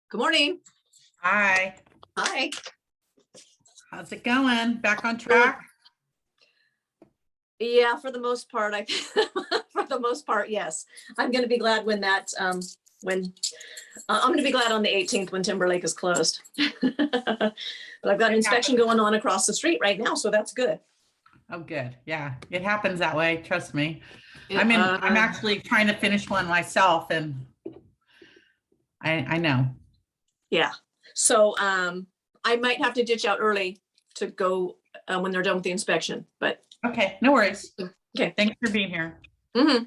Good morning. Hi. Hi. How's it going? Back on track? Yeah, for the most part, for the most part, yes. I'm going to be glad when that, I'm going to be glad on the 18th when Timberlake is closed. But I've got an inspection going on across the street right now, so that's good. Oh, good. Yeah, it happens that way. Trust me. Yeah, I'm actually trying to finish one myself, and I know. Yeah. So I might have to ditch out early to go when they're done with the inspection, but. Okay, no worries. Okay. Thanks for being here. Mm-hmm.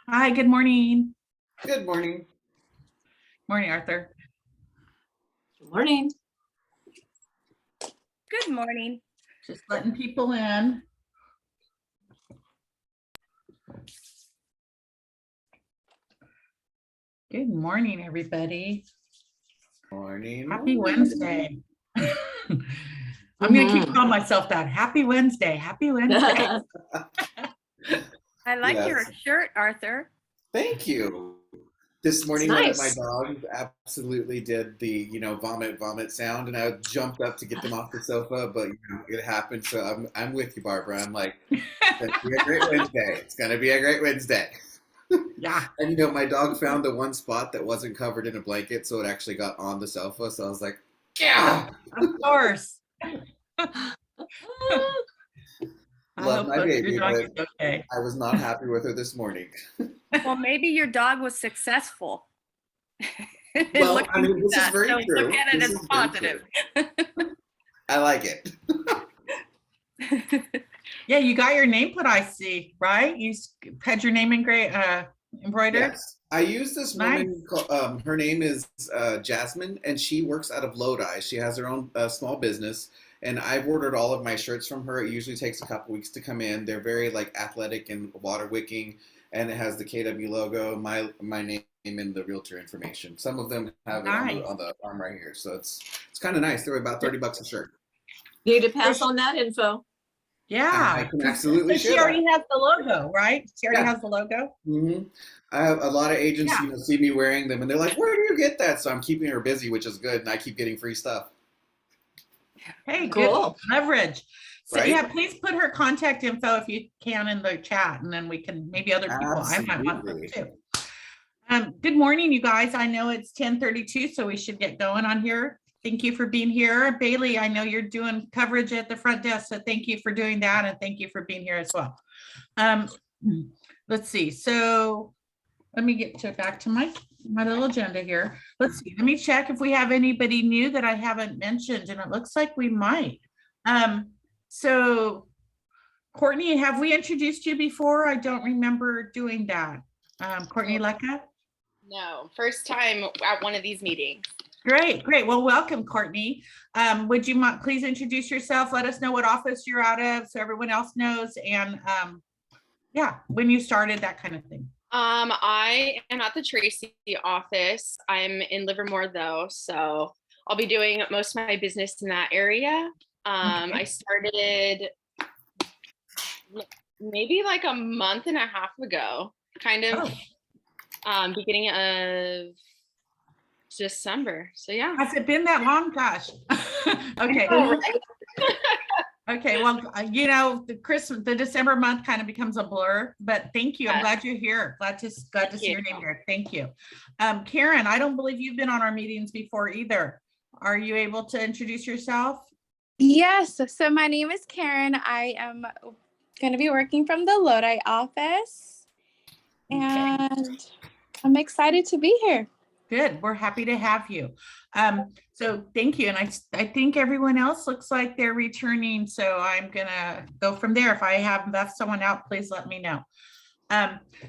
Hi, good morning. Good morning. Morning, Arthur. Good morning. Good morning. Just letting people in. Good morning, everybody. Morning. Happy Wednesday. I'm going to keep calling myself that. Happy Wednesday. Happy Wednesday. I like your shirt, Arthur. Thank you. This morning, nice. One of my dogs absolutely did the, vomit sound, and I jumped up to get them off the sofa, but it happened. So I'm with you, Barbara. I'm like, it's gonna be a great Wednesday. It's gonna be a great Wednesday. Yeah. And my dog found the one spot that wasn't covered in a blanket, so it actually got on the sofa. So I was like, yeah, of course. Love my baby, but okay. I was not happy with her this morning. Well, maybe your dog was successful. Well, this is very true. Look at it as positive. I like it. Yeah, you got your name put, I see, right? You had your name embroidered? Yes. I use this woman, her name is Jasmine, and she works out of Lodi. She has her own small business, and I've ordered all of my shirts from her. It usually takes a couple weeks to come in. They're very athletic and water wicking, and it has the KW logo, my name, and the realtor information. Some of them have it on the arm right here, so it's kind of nice. They're about $30 a shirt. You need to pass on that info. Yeah, I can absolutely share. She already has the logo, right? She already has the logo. Mm-hmm. I have a lot of agents, see me wearing them, and they're like, "Where do you get that?" So I'm keeping her busy, which is good, and I keep getting free stuff. Hey, cool. Good leverage. So right? Yeah, please put her contact info if you can in the chat, and then we can maybe other people. Absolutely. I might want them too. Good morning, you guys. I know it's 10:32, so we should get going on here. Thank you for being here. Bailey, I know you're doing coverage at the front desk, so thank you for doing that, and thank you for being here as well. Let's see. So let me get back to my little agenda here. Let's see. Let me check if we have anybody new that I haven't mentioned, and it looks like we might. So Courtney, have we introduced you before? I don't remember doing that. Courtney Lecca? No, first time at one of these meetings. Great. Well, welcome, Courtney. Would you please introduce yourself? Let us know what office you're out of so everyone else knows, and when you started, that kind of thing. I am at the Tracy office. I'm in Livermore though, so I'll be doing most of my business in that area. Okay. I started maybe a month and a half ago, kind of beginning of December. So yeah. Has it been that long? Gosh. Okay. Know, right? Okay. Well, the December month kind of becomes a blur, but thank you. I'm glad you're here. Glad to see your name here. Thank you. Karen, I don't believe you've been on our meetings before either. Are you able to introduce yourself? Yes. So my name is Karen. I am going to be working from the Lodi office, and I'm excited to be here. Good. We're happy to have you. So thank you. And I think everyone else looks like they're returning. So I'm going to go from there. If I have left someone out, please let me know.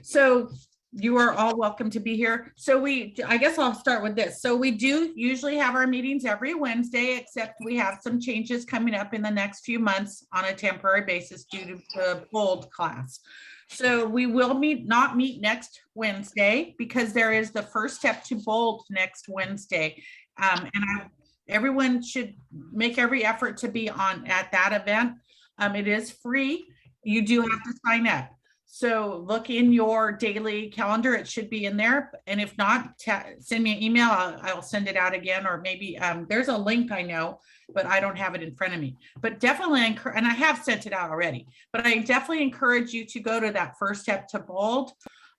So you are all welcome to be here. So I guess I'll start with this. So we do usually have our meetings every Wednesday, except we have some changes coming up in the next few months on a temporary basis due to the bold class. So we will not meet next Wednesday because there is the first step to bold next Wednesday. Everyone should make every effort to be at that event. It is free. You do have to sign up. So look in your daily calendar. It should be in there. And if not, send me an email. I'll send it out again. Or maybe there's a link I know, but I don't have it in front of me. But definitely, and I have sent it out already, but I definitely encourage you to go to that first step to bold.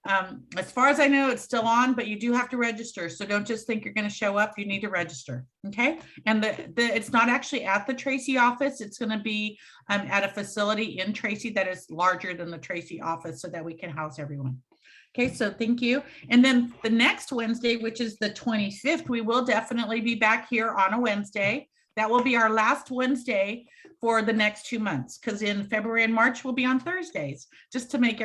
As far as I know, it's still on, but you do have to register. So don't just think you're going to show up. You need to register. Okay. And it's not actually at the Tracy office. It's going to be at a facility in Tracy that is larger than the Tracy office so that we can house everyone. Okay. So thank you. And then the next Wednesday, which is the 25th, we will definitely be back here on a Wednesday. That will be our last Wednesday for the next 2 months, because in February and March, we'll be on Thursdays, just to make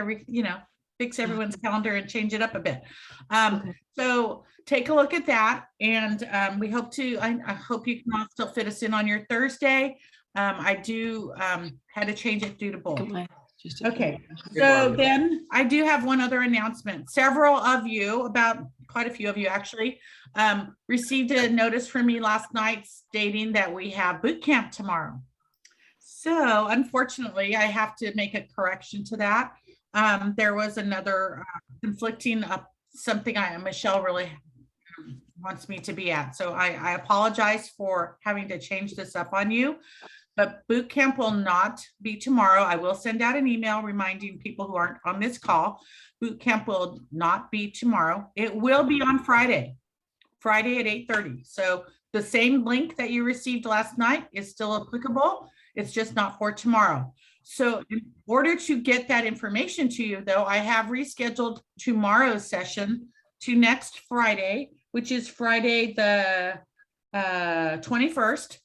fix everyone's calendar and change it up a bit. So take a look at that. And we hope I hope you can all still fit us in on your Thursday. I do had to change it due to both. Okay, so then I do have one other announcement. Several of you, about quite a few of you actually, received a notice from me last night stating that we have boot camp tomorrow. So unfortunately, I have to make a correction to that. There was another conflicting something Michele really wants me to be at. So I apologize for having to change this up on you, but boot camp will not be tomorrow. I will send out an email reminding people who aren't on this call. Boot camp will not be tomorrow. It will be on Friday at 8:30. So the same link that you received last night is still applicable. It's just not for tomorrow. So in order to get that information to you, though, I have rescheduled tomorrow's session to next Friday, which is Friday the 21st.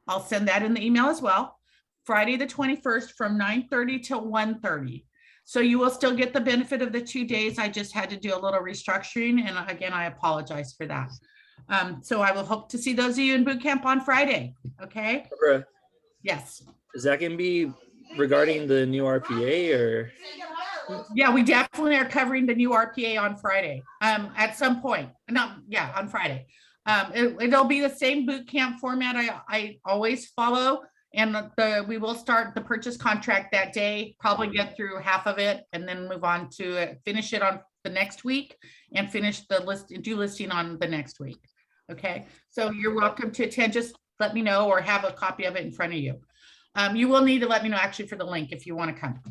I'll send that in the email as well. Friday the 21st from 9:30 till 1:30. So you will still get the benefit of the 2 days. I just had to do a little restructuring. And again, I apologize for that. So I will hope to see those of you in boot camp on Friday. Okay. Barbara, Yes. is that going to be regarding the new RPA or? Yeah, we definitely are covering the new RPA on Friday. At some point. On Friday. It'll be the same boot camp format I always follow. And we will start the purchase contract that day, probably get through half of it, and then move on to finish it on the next week and finish the listing on the next week. Okay, so you're welcome to attend. Just let me know or have a copy of it in front of you. You will need to let me know actually for the link if you want to come.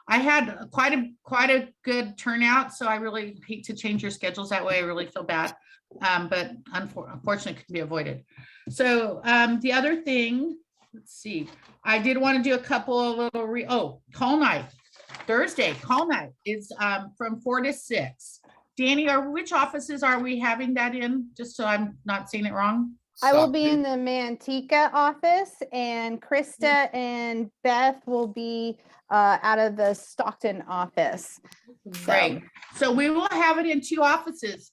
I had quite a good turnout, so I really hate to change your schedules that way. I really feel bad, but unfortunately it could be avoided. So the other thing, let's see, I did want to do a couple of little call night. Thursday call night is from 4 to 6. Danny, which offices are we having that in? Just so I'm not saying it wrong. I will be in the Manteca office, and Krista and Beth will be out of the Stockton office. Great. So we will have it in 2 offices.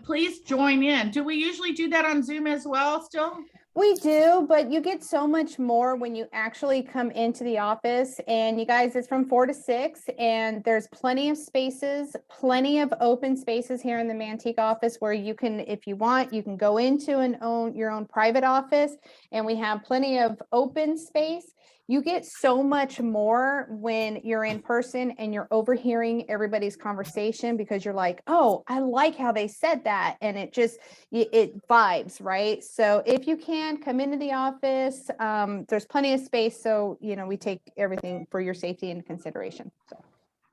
Please join in. Do we usually do that on Zoom as well still? We do, but you get so much more when you actually come into the office. And you guys, it's from 4 to 6, and there's plenty of spaces, plenty of open spaces here in the Manteca office where you can, if you want, you can go into your own private office, and we have plenty of open space. You get so much more when you're in person and you're overhearing everybody's conversation, because you're like, oh, I like how they said that. And it vibes, right? So if you can come into the office, there's plenty of space. So, we take everything for your safety into consideration. So.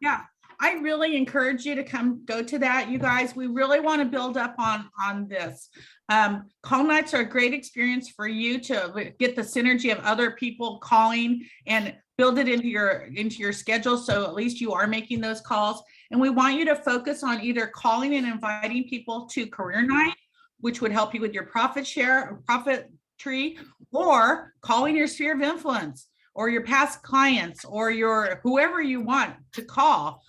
Yeah, I really encourage you to go to that. You guys, we really want to build up on this. Call nights are a great experience for you to get the synergy of other people calling and build it into your schedule. So at least you are making those calls. And we want you to focus on either calling and inviting people to career night, which would help you with your profit share or profit tree, or calling your sphere of influence or your past clients or your whoever you want to call.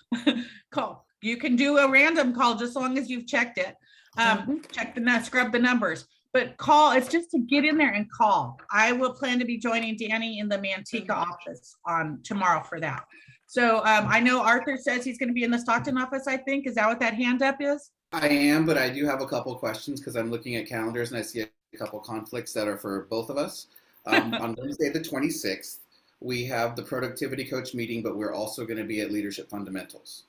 You can do a random call just as long as you've checked it. Scrub the numbers, but call. It's just to get in there and call. I will plan to be joining Danny in the Manteca office on tomorrow for that. So I know Arthur says he's going to be in the Stockton office, I think. Is that what that hand up is? I am, but I do have a couple of questions because I'm looking at calendars and I see a couple conflicts that are for both of us. On Wednesday the 26th, We have the productivity coach meeting, but we're also going to be at Leadership Fundamentals.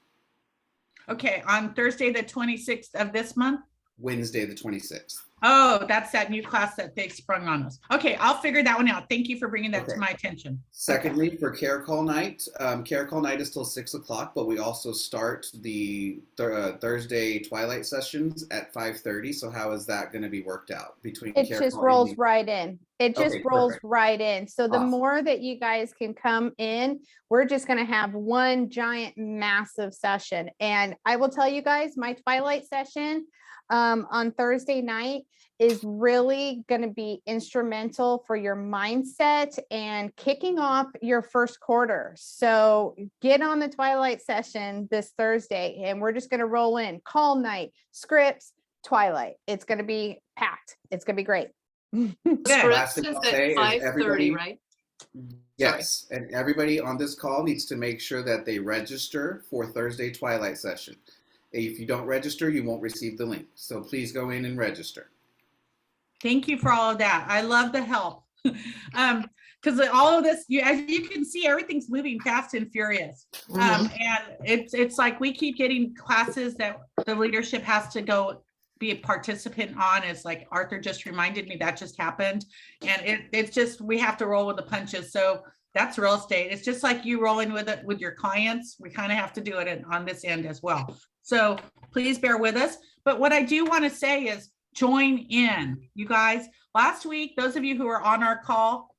Okay, on Thursday, the 26th of this month? Wednesday, the 26th. Oh, that's that new class that they sprung on us. Okay, I'll figure that one out. Thank you for bringing that to Okay. my attention. Secondly, for Care Call Night, Care Call Night is till 6 o'clock, but we also start the Thursday twilight sessions at 5:30. So how is that going to be worked out between It Care just Call rolls and right in. It just Okay, rolls perfect. right in. So the Awesome. more that you guys can come in, we're just going to have one giant massive session. And I will tell you guys, my twilight session on Thursday night is really going to be instrumental for your mindset and kicking off your first quarter. So get on the twilight session this Thursday, and we're just going to roll in call night, scripts, twilight. It's going to be packed. It's going to be great. Last Scripts thing is I'll at say is 5:30, everybody- right? Yes, and everybody on this call needs to make sure that they register for Thursday twilight session. If you don't register, you won't receive the link. So please go in and register. Thank you for all of that. I love the help. Because all of this, as you can see, everything's moving fast and furious. And it's like we keep getting classes that the leadership has to go be a participant on. It's like Arthur just reminded me that just happened. And it's just, we have to roll with the punches. So that's real estate. It's just like you rolling with it with your clients. We kind of have to do it on this end as well. So please bear with us. But what I do want to say is join in, you guys. Last week, those of you who are on our call,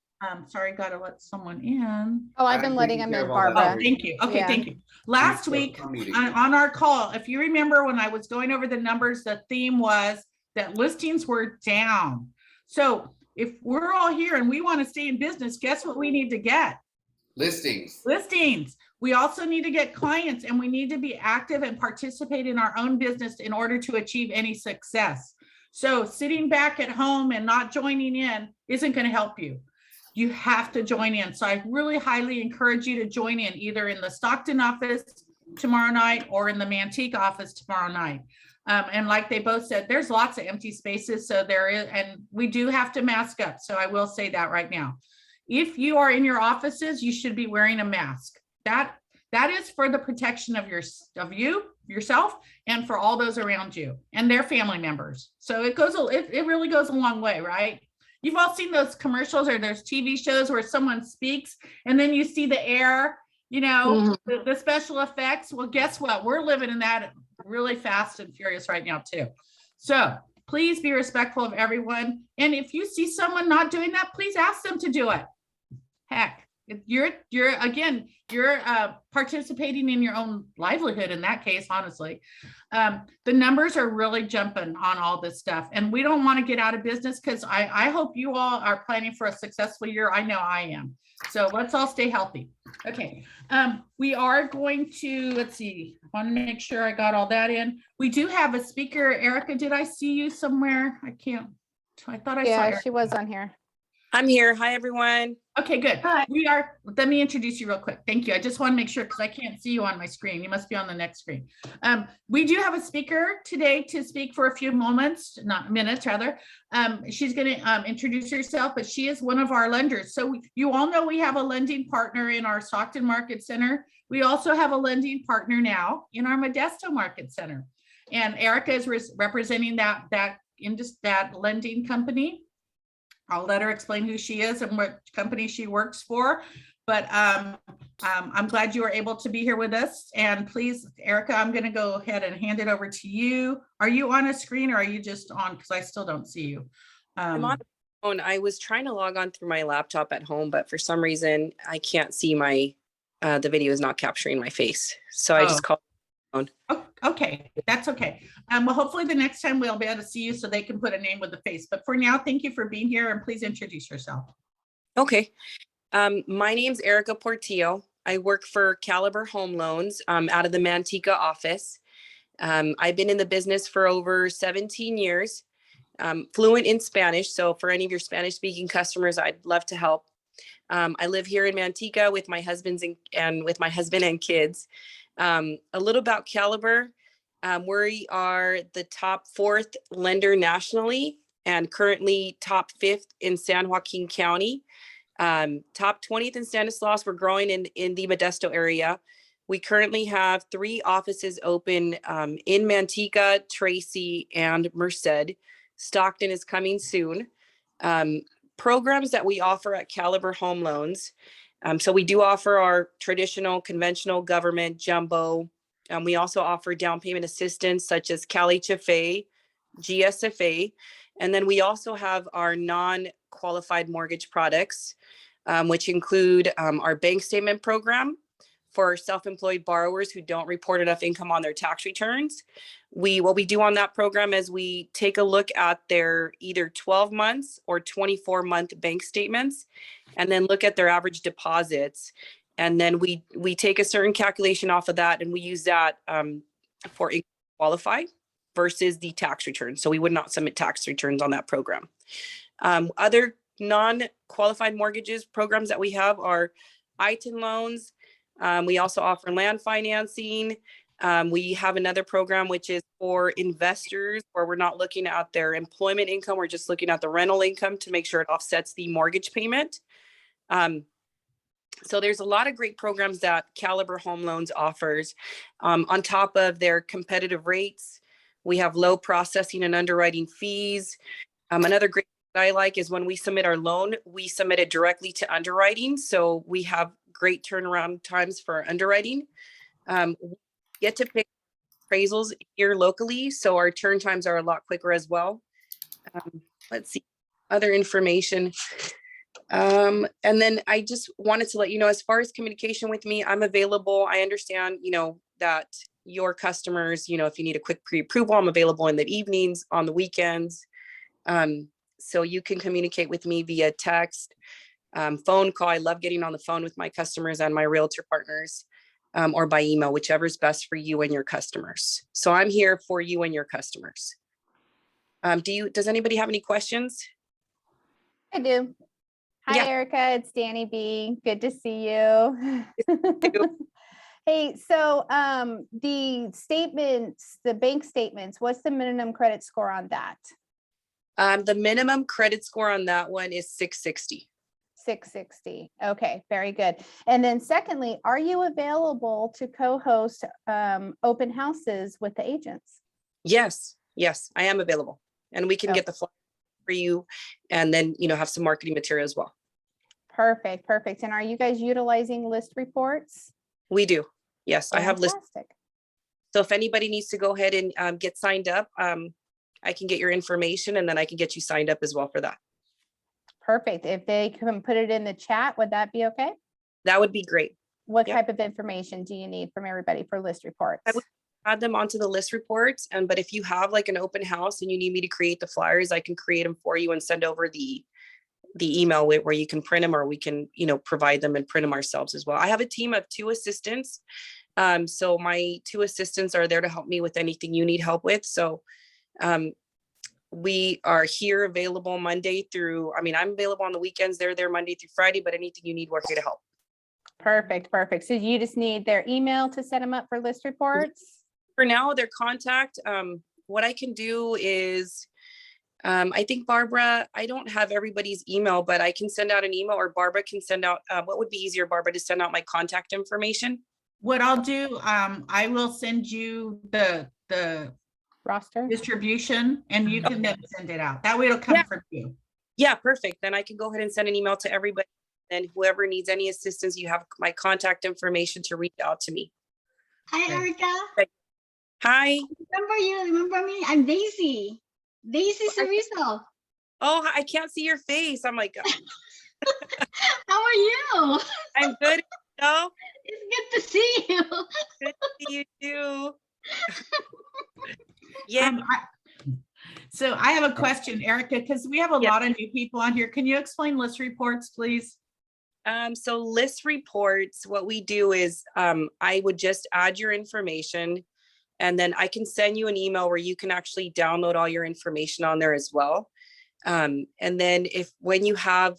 sorry, got to let someone in. Oh, I've been I'm letting taking them care in, of all that Barbara. for you. Thank you. Okay, Yeah. thank you. Last Please week come meeting. on our call, if you remember when I was going over the numbers, the theme was that listings were down. So if we're all here and we want to stay in business, guess what we need to get? Listings. Listings. We also need to get clients, and we need to be active and participate in our own business in order to achieve any success. So sitting back at home and not joining in isn't going to help you. You have to join in. So I really highly encourage you to join in either in the Stockton office tomorrow night or in the Manteca office tomorrow night. And like they both said, there's lots of empty spaces. So there is, and we do have to mask up. So I will say that right now. If you are in your offices, you should be wearing a mask. That is for the protection of yourself, and for all those around you and their family members. So it really goes a long way, right? You've all seen those commercials or those TV shows where someone speaks and then you see the air, the special effects. Well, guess what? We're living in that really fast and furious right now too. So please be respectful of everyone. And if you see someone not doing that, please ask them to do it. Heck, you're participating in your own livelihood in that case, honestly. The numbers are really jumping on all this stuff, and we don't want to get out of business, because I hope you all are planning for a successful year. I know I am. So let's all stay healthy. Okay. We are going to, let's see, I want to make sure I got all that in. We do have a speaker. Erica, did I see you somewhere? I thought I saw Yeah, Erica. she was on here. I'm here. Hi, everyone. Okay, good. Hi. Let me introduce you real quick. Thank you. I just want to make sure, because I can't see you on my screen. You must be on the next screen. We do have a speaker today to speak for a few moments, not minutes rather. She's going to introduce herself, but she is one of our lenders. So you all know we have a lending partner in our Stockton Market Center. We also have a lending partner now in our Modesto Market Center. And Erica is representing that lending company. I'll let her explain who she is and what company she works for. But I'm glad you are able to be here with us. And please, Erica, I'm going to go ahead and hand it over to you. Are you on a screen, or are you just on? Because I still don't see you. I'm on the phone. I was trying to log on through my laptop at home, but for some reason I can't see the video is not capturing my face. So I just called. Okay, that's okay. Well, hopefully the next time we'll be able to see you so they can put a name with the face. But for now, thank you for being here, and please introduce yourself. Okay. My name's Erica Portillo. I work for Caliber Home Loans out of the Manteca office. I've been in the business for over 17 years, fluent in Spanish. So for any of your Spanish speaking customers, I'd love to help. I live here in Manteca with my husband and kids. A little about Caliber. We are the top 4th lender nationally and currently top 5th in San Joaquin County. Top 20th in Stanislaus. We're growing in the Modesto area. We currently have 3 offices open in Manteca, Tracy, and Merced. Stockton is coming soon. Programs that we offer at Caliber Home Loans. So we do offer our traditional, conventional government jumbo. We also offer down payment assistance such as CalHFA, GSFA, and then we also have our non-qualified mortgage products, which include our bank statement program for self-employed borrowers who don't report enough income on their tax returns. What we do on that program is we take a look at their either 12 months or 24-month bank statements, and then look at their average deposits. And then we take a certain calculation off of that, and we use that for income qualify versus the tax return. So we would not submit tax returns on that program. Other non-qualified mortgages programs that we have are ITIN loans. We also offer land financing. We have another program which is for investors where we're not looking at their employment income. We're just looking at the rental income to make sure it offsets the mortgage payment. So there's a lot of great programs that Caliber Home Loans offers. On top of their competitive rates, we have low processing and underwriting fees. Another great thing I like is when we submit our loan, we submit it directly to underwriting. So we have great turnaround times for our underwriting. We get to pick appraisals here locally, so our turn times are a lot quicker as well. Let's see, other information. And then I just wanted to let you know, as far as communication with me, I'm available. I understand, that your customers, if you need a quick pre-approval, I'm available in the evenings, on the weekends. So you can communicate with me via text, phone call. I love getting on the phone with my customers and my realtor partners, or by email, whichever is best for you and your customers. So I'm here for you and your customers. Does anybody have any questions? I do. Hi, Yeah. Erica. It's Danny B. Good to see you. Hey, so the statements, the bank statements, what's the minimum credit score on that? The minimum credit score on that one is 660. 660. Okay, very good. And then secondly, are you available to co-host open houses with the agents? Yes, I am available. And we can get the flyer for you and then, have some marketing material as well. Perfect. And are you guys utilizing list reports? We do. Yes, I have lists. Fantastic. So if anybody needs to go ahead and get signed up, I can get your information and then I can get you signed up as well for that. Perfect. If they can put it in the chat, would that be okay? That would be great. What type of information do you need from everybody for list reports? I would add them onto the list reports. But if you have like an open house and you need me to create the flyers, I can create them for you and send over the email where you can print them, or we can, provide them and print them ourselves as well. I have a team of 2 assistants. So my 2 assistants are there to help me with anything you need help with. So we are here available Monday through, I'm available on the weekends. They're there Monday through Friday, but anything you need, we're here to help. Perfect. So you just need their email to set them up for list reports? For now, their contact, what I can do is, I think Barbara, I don't have everybody's email, but I can send out an email, or Barbara can send out, what would be easier, Barbara, to send out my contact information? What I'll do, I will send you the Roster? distribution and you can then send it out. That way it'll come from you. Yeah, perfect. Then I can go ahead and send an email to everybody. And whoever needs any assistance, you have my contact information to reach out to me. Hi, Erica. Hi. Remember me? I'm Daisy. Daisy Cerezo. Oh, I can't see your face. I'm like, How are you? I'm good. No, It's good to see you. good to see you too. Yeah. So I have a question, Erica, because we have a lot of new people on here. Can you explain list reports, please? So list reports, what we do is I would just add your information, and then I can send you an email where you can actually download all your information on there as well. And then when you have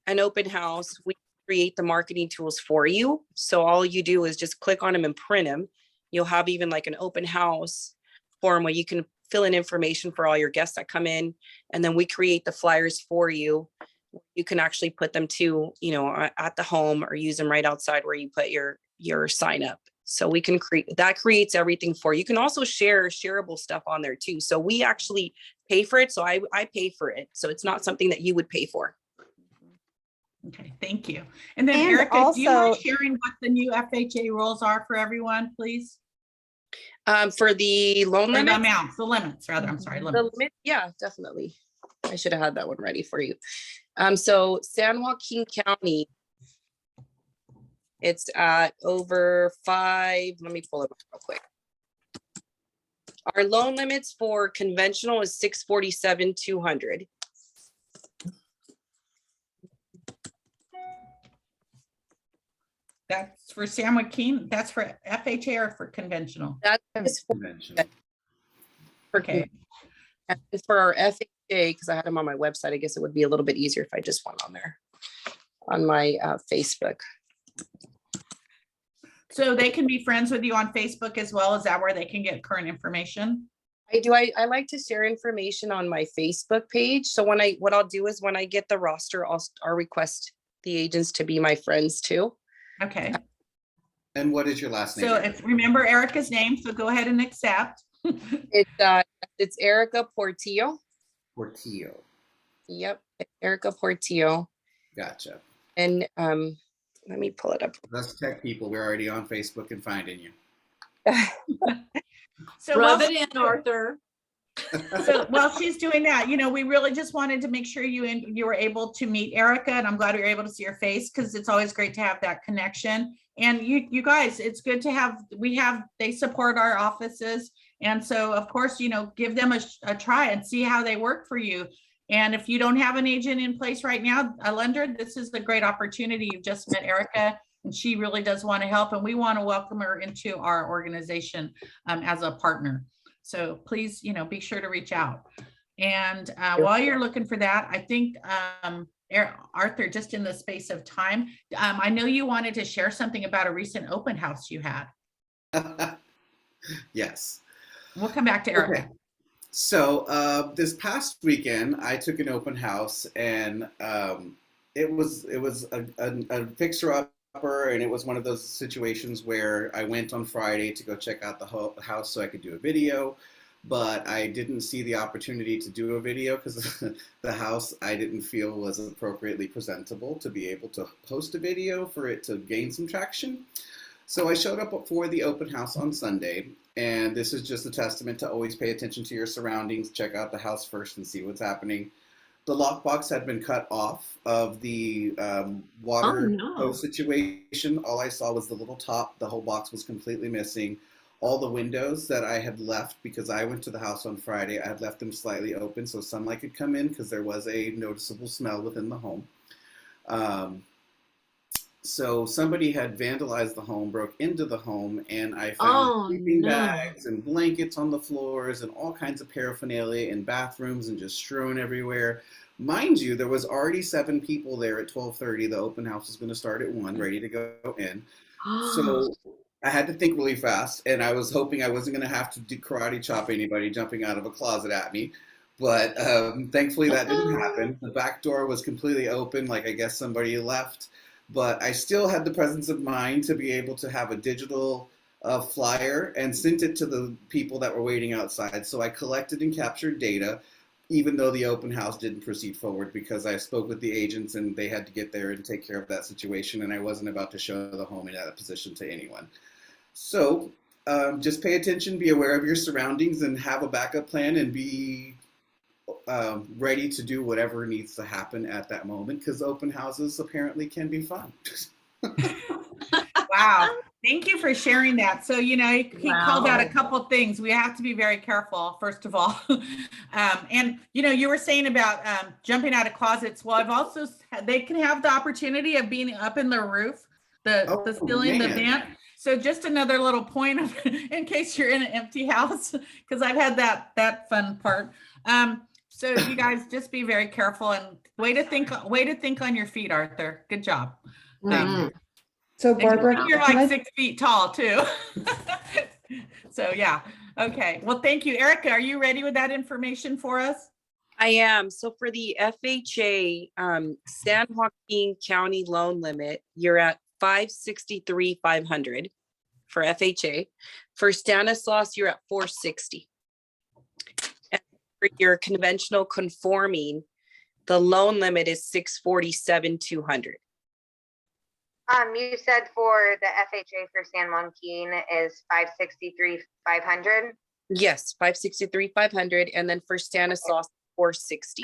an open house, we create the marketing tools for you. So all you do is just click on them and print them. You'll have even like an open house form where you can fill in information for all your guests that come in. And then we create the flyers for you. You can actually put them to, you know, at the home or use them right outside where you put your sign up. So we can creates everything for you. You can also share shareable stuff on there too. So we actually pay for it. So I pay for it. So it's not something that you would pay for. Okay, thank you. And then And Erica, do you mind also- sharing what the new FHA rules are for everyone, please? For the loan Or the limit, amounts, the limits rather, I'm sorry, the limits. limit, yeah, definitely. I should have had that one ready for you. So San Joaquin County, it's at over 5. Let me pull it up real quick. Our loan limits for conventional is 647,200. That's for San Joaquin, that's for FHA or for conventional? That is for, Conventional. Okay, and for our FHA, because I had them on my website. I guess it would be a little bit easier if I just went on there on my Facebook. so they can be friends with you on Facebook as well. Is that where they can get current information? I like to share information on my Facebook page. So what I'll do is when I get the roster, I'll request the agents to be my friends too. Okay, And what is your last name? so if, remember Erica's name, so go ahead and accept. It's Erica Portillo. Portillo. Yep, Erica Portillo. Gotcha. And let me pull it up. Us tech people, we're already on Facebook and finding you. So Rub while- it in, Arthur. So while she's doing that, you know, we really just wanted to make sure you were able to meet Erica, and I'm glad we were able to see her face because it's always great to have that connection. And you guys, it's good to have, they support our offices. And so of course, you know, give them a try and see how they work for you. And if you don't have an agent in place right now, a lender, this is the great opportunity. You've just met Erica and she really does want to help, and we want to welcome her into our organization as a partner. So please, you know, be sure to reach out. And while you're looking for that, I think, Arthur, just in the space of time, I know you wanted to share something about a recent open house you had. Yes. We'll come back to Erica. Okay. So this past weekend, I took an open house, and it was a fixer-upper, and it was one of those situations where I went on Friday to go check out the house so I could do a video, but I didn't see the opportunity to do a video because the house I didn't feel was appropriately presentable to be able to post a video for it to gain some traction. So I showed up for the open house on Sunday, and this is just a testament to always pay attention to your surroundings, check out the house first and see what's happening. The lockbox had been cut off of the water hose situation. All I saw was the little top. The whole box was completely missing. All the windows that I had left, because I went to the house on Friday, I had left them slightly open so sunlight could come in because there was a noticeable smell within the home. So somebody had vandalized the home, broke into the home, and I found sleeping bags and blankets on the floors and all kinds of paraphernalia in bathrooms and just strewn everywhere. Mind you, there was already 7 people there at 12:30. The open house was going to start at 1, ready to go in. So I had to think really fast, and I was hoping I wasn't going to have to karate chop anybody jumping out of a closet at me. But thankfully that didn't happen. The back door was completely open, like I guess somebody left. But I still had the presence of mind to be able to have a digital flyer and sent it to the people that were waiting outside. So I collected and captured data, even though the open house didn't proceed forward, because I spoke with the agents and they had to get there and take care of that situation, and I wasn't about to show the home in that position to anyone. So just pay attention, be aware of your surroundings, and have a backup plan, and be ready to do whatever needs to happen at that moment, because open houses apparently can be fun. Wow. Thank you for sharing that. So, you know, he called out a couple of things. We have to be very careful, first of all. And, you know, you were saying about jumping out of closets. Well, I've also, they can have the opportunity of being up in the roof, the ceiling, the vent. So just another little point of, in case you're in an empty house, because I've had that fun part. So you guys just be very careful, and way to think on your feet, Arthur. Good job. Thank you. So Barbara, You're like 6 feet tall too. So yeah. Okay. Well, thank you. Erica, are you ready with that information for us? I am. So for the FHA, San Joaquin County loan limit, you're at 563,500 for FHA. For Stanislaus, you're at 460. And for your conventional conforming, the loan limit is 647,200. You said for the FHA for San Joaquin is 563,500. Yes, 563,500, and then for Stanislaus, 460.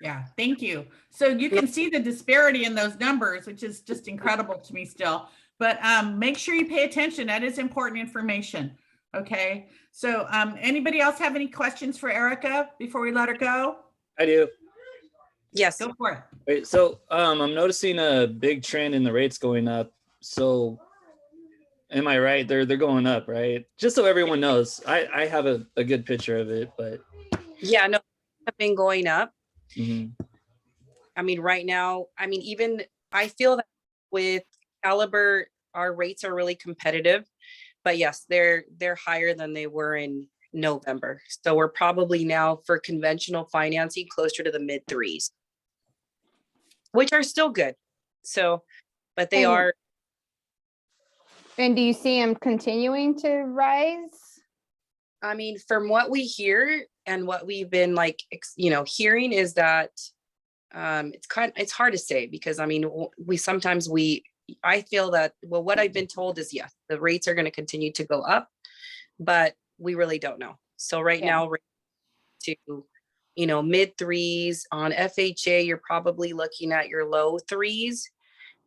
Yeah, thank you. So you can see the disparity in those numbers, which is just incredible to me still. But make sure you pay attention. That is important information. Okay. So anybody else have any questions for Erica before we let her go? I do. Yes. Go for it. Wait, so I'm noticing a big trend in the rates going up. So am I right? They're going up, right? Just so everyone knows. I have a good picture of it, but Yeah, no, have been going up. mhm. I mean, right now, I mean, even I feel that with Caliber, our rates are really competitive, but yes, they're higher than they were in November. So we're probably now for conventional financing closer to the mid threes, which are still good. So, but they And- are, And do you see them continuing to rise? I mean, from what we hear and what we've been like, hearing is that it's hard to say because I mean, I feel that, well, what I've been told is yes, the rates are going to continue to go up, but we really don't know. So right Yeah. now, to, mid threes on FHA, you're probably looking at your low threes.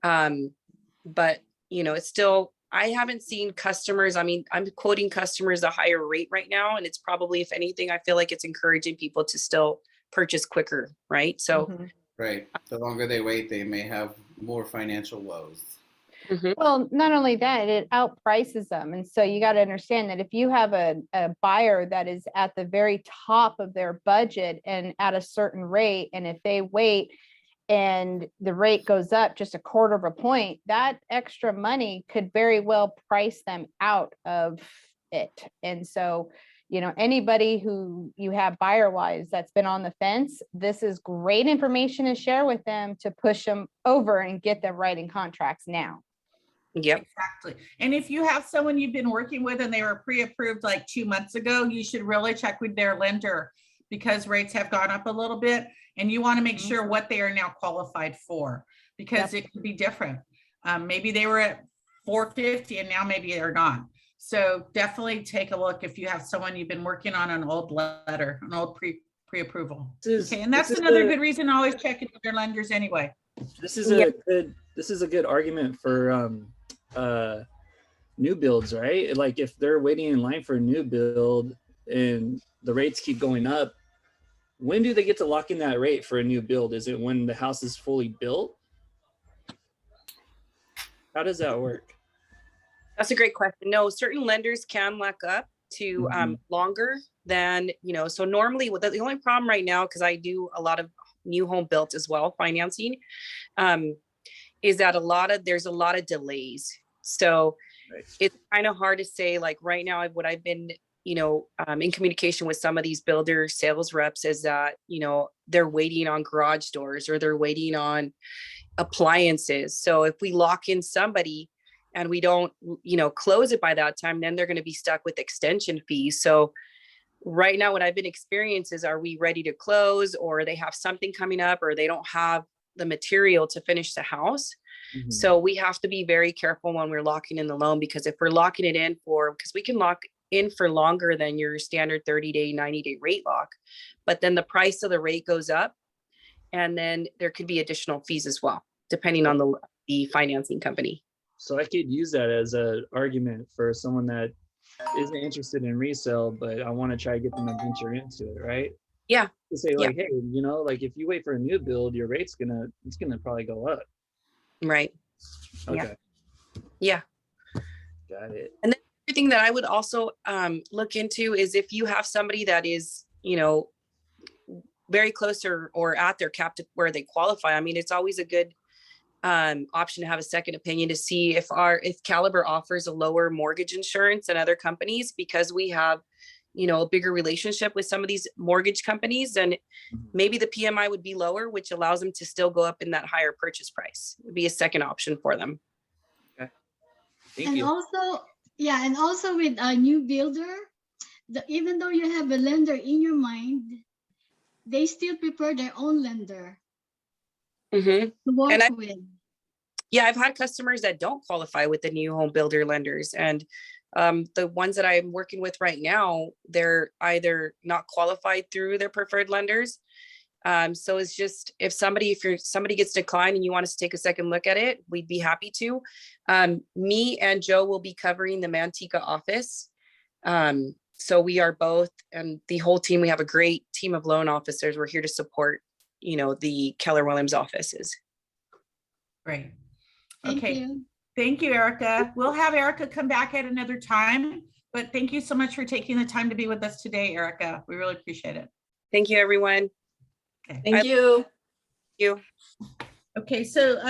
But it's still, I haven't seen customers. I mean, I'm quoting customers a higher rate right now. And it's probably, if anything, I feel like it's encouraging people to still purchase quicker. Right. So, Mhm. Right. The longer they wait, they may have more financial woes. mhm. Well, not only that, it outprices them. And so you got to understand that if you have a buyer that is at the very top of their budget and at a certain rate, and if they wait and the rate goes up just a quarter of a point, that extra money could very well price them out of it. And so, anybody who you have buyer wise that's been on the fence, this is great information to share with them to push them over and get them writing contracts now. Yep. Exactly. And if you have someone you've been working with and they were pre-approved like 2 months ago, you should really check with their lender because rates have gone up a little bit and you want to make sure what they are now qualified for because it could be different. Maybe they were at 450 and now maybe they're not. So definitely take a look if you have someone you've been working on an old letter, an old pre-approval. Okay, and that's another good reason to always check in with your lenders anyway. This is a good argument for new builds, right? Like if they're waiting in line for a new build and the rates keep going up, when do they get to lock in that rate for a new build? Is it when the house is fully built? How does that work? That's a great question. No, certain lenders can lock up to longer than, so normally the only problem right now, because I do a lot of new home built as well, financing, is that there's a lot of delays. So it's kind of hard to say, like right now, what I've been, in communication with some of these builder sales reps is that, they're waiting on garage doors or they're waiting on appliances. So if we lock in somebody and we don't, close it by that time, then they're going to be stuck with extension fees. So right now, what I've been experiencing is, are we ready to close or they have something coming up or they don't have the material to finish the house. So we have to be very careful when we're locking in the loan, because if we're locking it in because we can lock in for longer than your standard 30-day, 90-day rate lock, but then the price of the rate goes up and then there could be additional fees as well, depending on the financing company. So I could use that as an argument for someone that isn't interested in resale, but I want to try to get them to venture into it, right? Yeah. To say like, hey, like if you wait for a new build, your rate's it's gonna probably go up. Right. Okay. Yeah. Got it. And then the thing that I would also look into is if you have somebody that is, very close or at their cap to where they qualify. I mean, it's always a good option to have a second opinion to see if Caliber offers a lower mortgage insurance than other companies, because we have, you know, a bigger relationship with some of these mortgage companies, then maybe the PMI would be lower, which allows them to still go up in that higher purchase price. It would be a second option for them. Thank And you. also, yeah, and also with a new builder, even though you have a lender in your mind, they still prefer their own lender Mm-hmm. to work And with. Yeah, I've had customers that don't qualify with the new home builder lenders. And the ones that I'm working with right now, they're either not qualified through their preferred lenders. So it's just, if somebody gets declined and you want us to take a second look at it, we'd be happy to. Me and Joe will be covering the Manteca office. So we are both, and the whole team, we have a great team of loan officers. We're here to support, you know, the Keller Williams offices. Great. Thank Okay. you. Thank you, Erica. We'll have Erica come back at another time, but thank you so much for taking the time to be with us today, Erica. We really appreciate it. Thank you, everyone. Okay. Thank you. You. Okay, so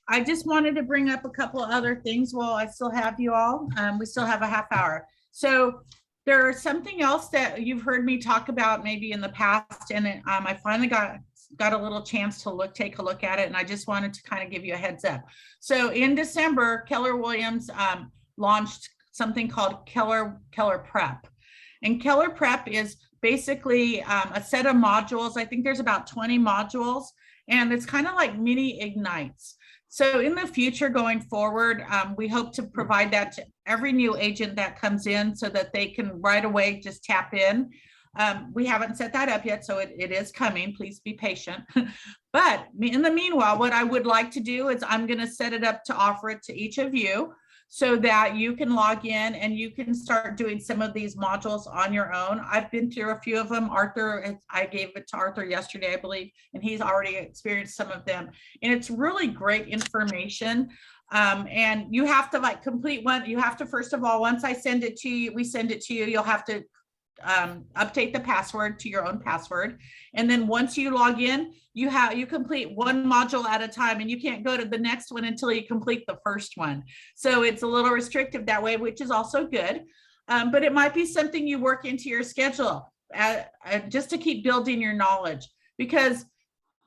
I just wanted to bring up a couple of other things while I still have you all. We still have a half hour. So there's something else that you've heard me talk about maybe in the past, and I finally got a little chance to take a look at it, and I just wanted to kind of give you a heads up. So in December, Keller Williams launched something called Keller Prep. And Keller Prep is basically a set of modules. I think there's about 20 modules, and it's kind of like mini ignites. So in the future going forward, we hope to provide that to every new agent that comes in so that they can right away just tap in. We haven't set that up yet, so it is coming. Please be patient. But in the meanwhile, what I would like to do is I'm going to set it up to offer it to each of you so that you can log in and you can start doing some of these modules on your own. I've been through a few of them. I gave it to Arthur yesterday, I believe, and he's already experienced some of them. And it's really great information. And you have to like complete one. You have to, first of all, once I send it to you, we send it to you, you'll have to update the password to your own password. And then once you log in, you complete one module at a time, and you can't go to the next one until you complete the first one. So it's a little restrictive that way, which is also good. But it might be something you work into your schedule just to keep building your knowledge, because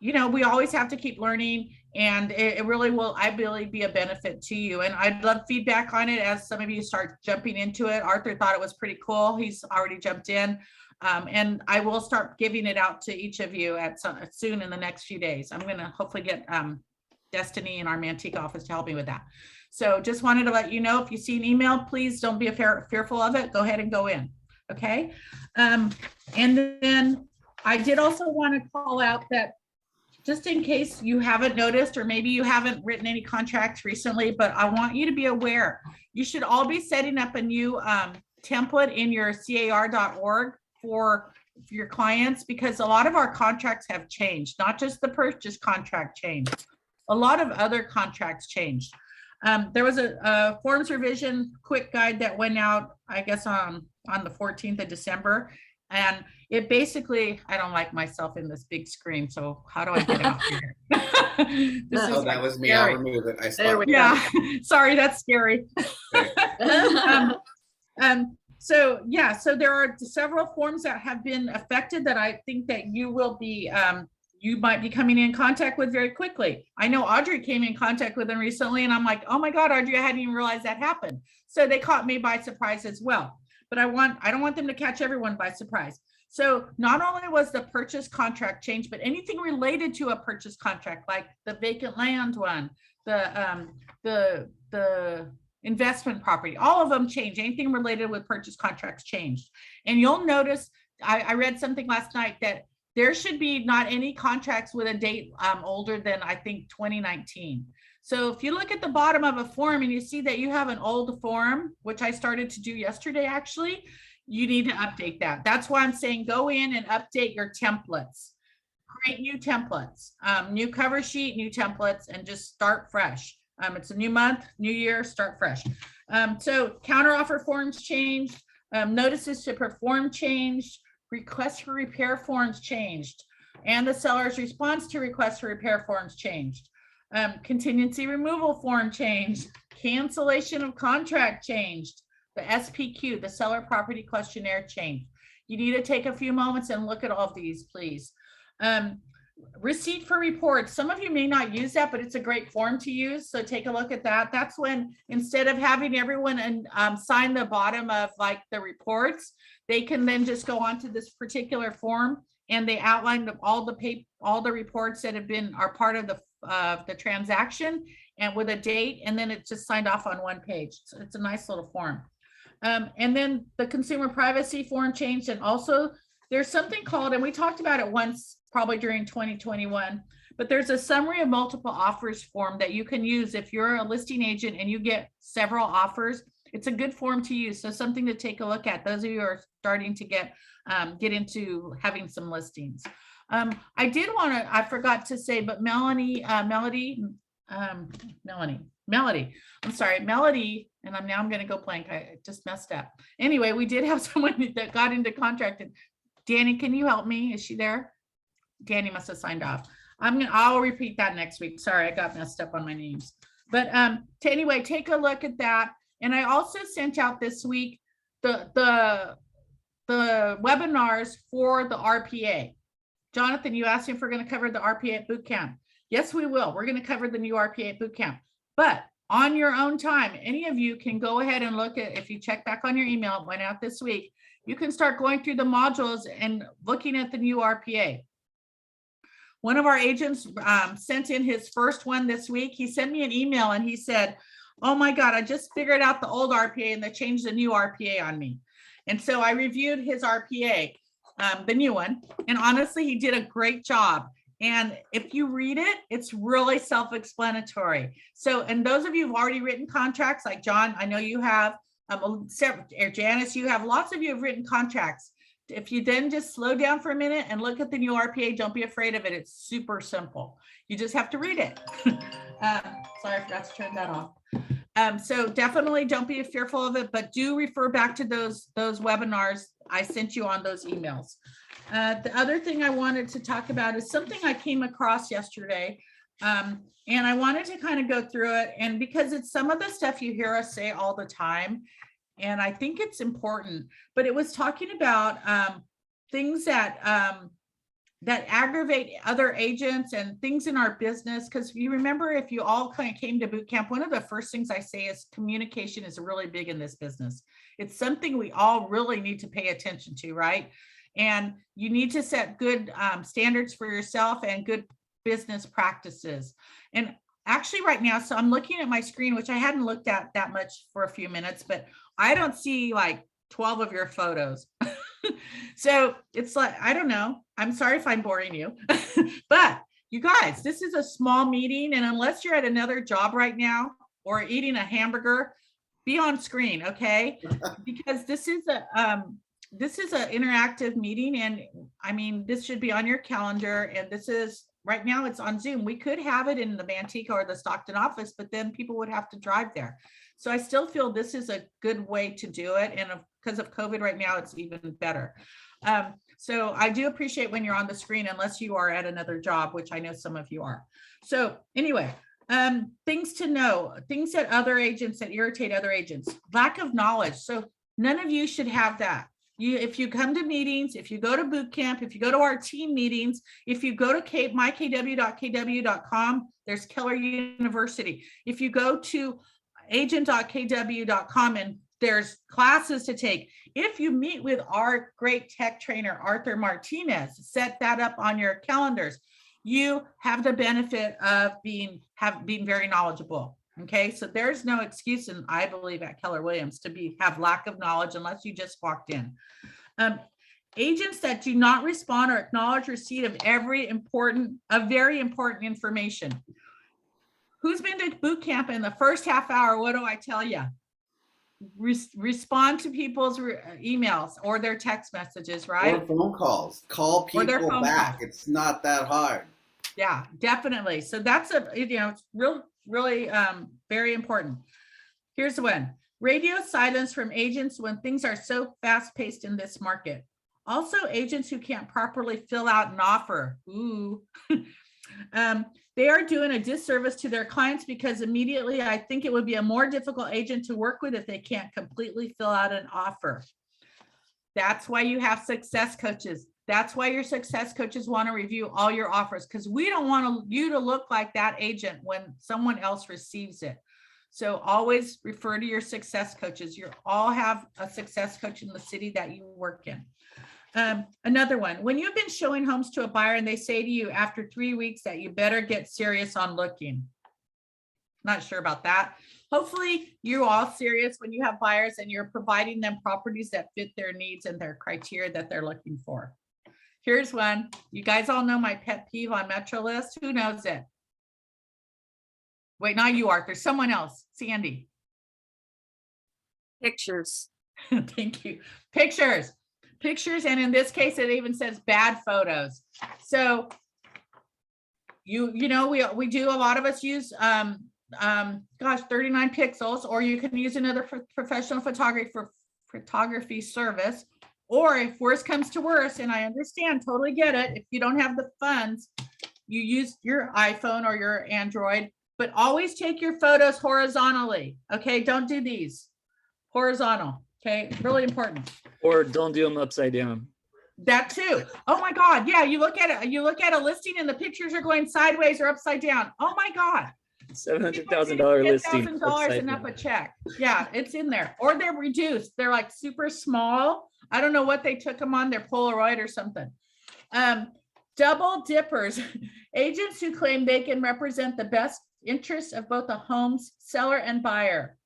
you know, we always have to keep learning, and it really will, I believe, be a benefit to you. And I'd love feedback on it as some of you start jumping into it. Arthur thought it was pretty cool. He's already jumped in. And I will start giving it out to each of you soon in the next few days. I'm going to hopefully get Destiny in our Manteca office to help me with that. So just wanted to let you know, if you see an email, please don't be fearful of it. Go ahead and go in. Okay. And then I did also want to call out that, just in case you haven't noticed, or maybe you haven't written any contracts recently, but I want you to be aware, you should all be setting up a new template in your car.org for your clients, because a lot of our contracts have changed, not just the purchase contract changed. A lot of other contracts changed. There was a forms revision quick guide that went out, I guess, on the 14th of December. And it basically, I don't like myself in this big screen, so how do I get out here? That was me. I'll remove it. I stopped. Yeah, sorry, that's scary. So yeah, so there are several forms that have been affected that I think that you will be, you might be coming in contact with very quickly. I know Audrey came in contact with them recently, and I'm like, oh my God, Audrey, I hadn't even realized that happened. So they caught me by surprise as well. But I don't want them to catch everyone by surprise. So not only was the purchase contract changed, but anything related to a purchase contract, like the vacant land one, the investment property, all of them changed. Anything related with purchase contracts changed. And you'll notice, I read something last night that there should be not any contracts with a date older than, I think, 2019. So if you look at the bottom of a form and you see that you have an old form, which I started to do yesterday, actually, you need to update that. That's why I'm saying go in and update your templates. Create new templates, new cover sheet, new templates, and just start fresh. It's a new month, new year, start fresh. So counteroffer forms changed, notices to perform changed, requests for repair forms changed, and the seller's response to requests for repair forms changed. Contingency removal form changed, cancellation of contract changed, the SPQ, the Seller Property Questionnaire Change. You need to take a few moments and look at all of these, please. Receipt for reports. Some of you may not use that, but it's a great form to use. So take a look at that. That's when, instead of having everyone sign the bottom of like the reports, they can then just go onto this particular form and they outline all the reports that are part of the transaction and with a date, and then it's just signed off on one page. So it's a nice little form. And then the consumer privacy form changed, and also there's something called, and we talked about it once probably during 2021, but there's a summary of multiple offers form that you can use if you're a listing agent and you get several offers. It's a good form to use, so something to take a look at, those of you who are starting to get into having some listings. I forgot to say, but Melody, I'm sorry, Melody, and I'm going to go blank. I just messed up. Anyway, we did have someone that got into contract. And Danny, can you help me? Is she there? Danny must have signed off. I'll repeat that next week. Sorry, I got messed up on my names. But anyway, take a look at that. And I also sent out this week the webinars for the RPA. Jonathan, you asked me if we're going to cover the RPA Boot Camp. Yes, we will. We're going to cover the new RPA Boot Camp. But on your own time, any of you can go ahead and look at, if you check back on your email, it went out this week, you can start going through the modules and looking at the new RPA. One of our agents sent in his first one this week. He sent me an email and he said, oh my God, I just figured out the old RPA and they changed the new RPA on me. And so I reviewed his RPA, the new one, and honestly, he did a great job. And if you read it, it's really self-explanatory. So, and those of you who've already written contracts, like John, I know you have, Janice, you have, lots of you have written contracts. If you then just slow down for a minute and look at the new RPA, don't be afraid of it. It's super simple. You just have to read it. Sorry, I forgot to turn that off. So definitely don't be fearful of it, but do refer back to those webinars I sent you on those emails. The other thing I wanted to talk about is something I came across yesterday. And I wanted to kind of go through it, and because it's some of the stuff you hear us say all the time, and I think it's important, but it was talking about things that that aggravate other agents and things in our business. Because you remember, if you all kind of came to boot camp, one of the first things I say is communication is really big in this business. It's something we all really need to pay attention to, right? And you need to set good standards for yourself and good business practices. And actually right now, so I'm looking at my screen, which I hadn't looked at that much for a few minutes, but I don't see like 12 of your photos. So it's like, I don't know. I'm sorry if I'm boring you, but you guys, this is a small meeting. And unless you're at another job right now or eating a hamburger, be on screen, okay? Because this is an interactive meeting, and I mean, this should be on your calendar, and this is, right now it's on Zoom. We could have it in the Manteca or the Stockton office, but then people would have to drive there. So I still feel this is a good way to do it. And because of COVID right now, it's even better. So I do appreciate when you're on the screen, unless you are at another job, which I know some of you are. So anyway, things to know, things that other agents, that irritate other agents, lack of knowledge. So none of you should have that. If you come to meetings, if you go to boot camp, if you go to our team meetings, if you go to mykw.kw.com, there's Keller University. If you go to agent.kw.com, and there's classes to take. If you meet with our great tech trainer, Arthur Martinez, set that up on your calendars. You have the benefit of being very knowledgeable. Okay, so there's no excuse, and I believe at Keller Williams, to have lack of knowledge unless you just walked in. Agents that do not respond or acknowledge receipt of very important information. Who's been to boot camp in the first half hour? What do I tell you? Respond to people's emails or their text messages, right? Or phone calls. Call people back. It's not that hard. Yeah, definitely. So that's it's really very important. Here's one. Radio silence from agents when things are so fast-paced in this market. Also, agents who can't properly fill out an offer. Ooh. they are doing a disservice to their clients, because immediately I think it would be a more difficult agent to work with if they can't completely fill out an offer. That's why you have success coaches. That's why your success coaches want to review all your offers, because we don't want you to look like that agent when someone else receives it. So always refer to your success coaches. You all have a success coach in the city that you work in. Another one, when you've been showing homes to a buyer and they say to you after 3 weeks that you better get serious on looking. Not sure about that. Hopefully you're all serious when you have buyers and you're providing them properties that fit their needs and their criteria that they're looking for. Here's one. You guys all know my pet peeve on Metro List. Who knows it? Wait, not you, Arthur. Someone else. Sandy. Pictures. Thank you. Pictures. Pictures, and in this case, it even says bad photos. So you know, we do, a lot of us use 39 pixels, or you can use another professional photography service. Or if worse comes to worse, and I understand, totally get it, if you don't have the funds, you use your iPhone or your Android, but always take your photos horizontally. Okay, don't do these. Horizontal. Okay, really important. Or don't do them upside down. That too. Oh my God. Yeah, you look at it. You look at a listing and the pictures are going sideways or upside down. Oh my God. $700,000 listing. $10,000 and up a check. Yeah, it's in there. Or they're reduced. They're like super small. I don't know what they took them on, their Polaroid or something. Double dippers. Agents who claim they can represent the best interests of both the home's seller and buyer.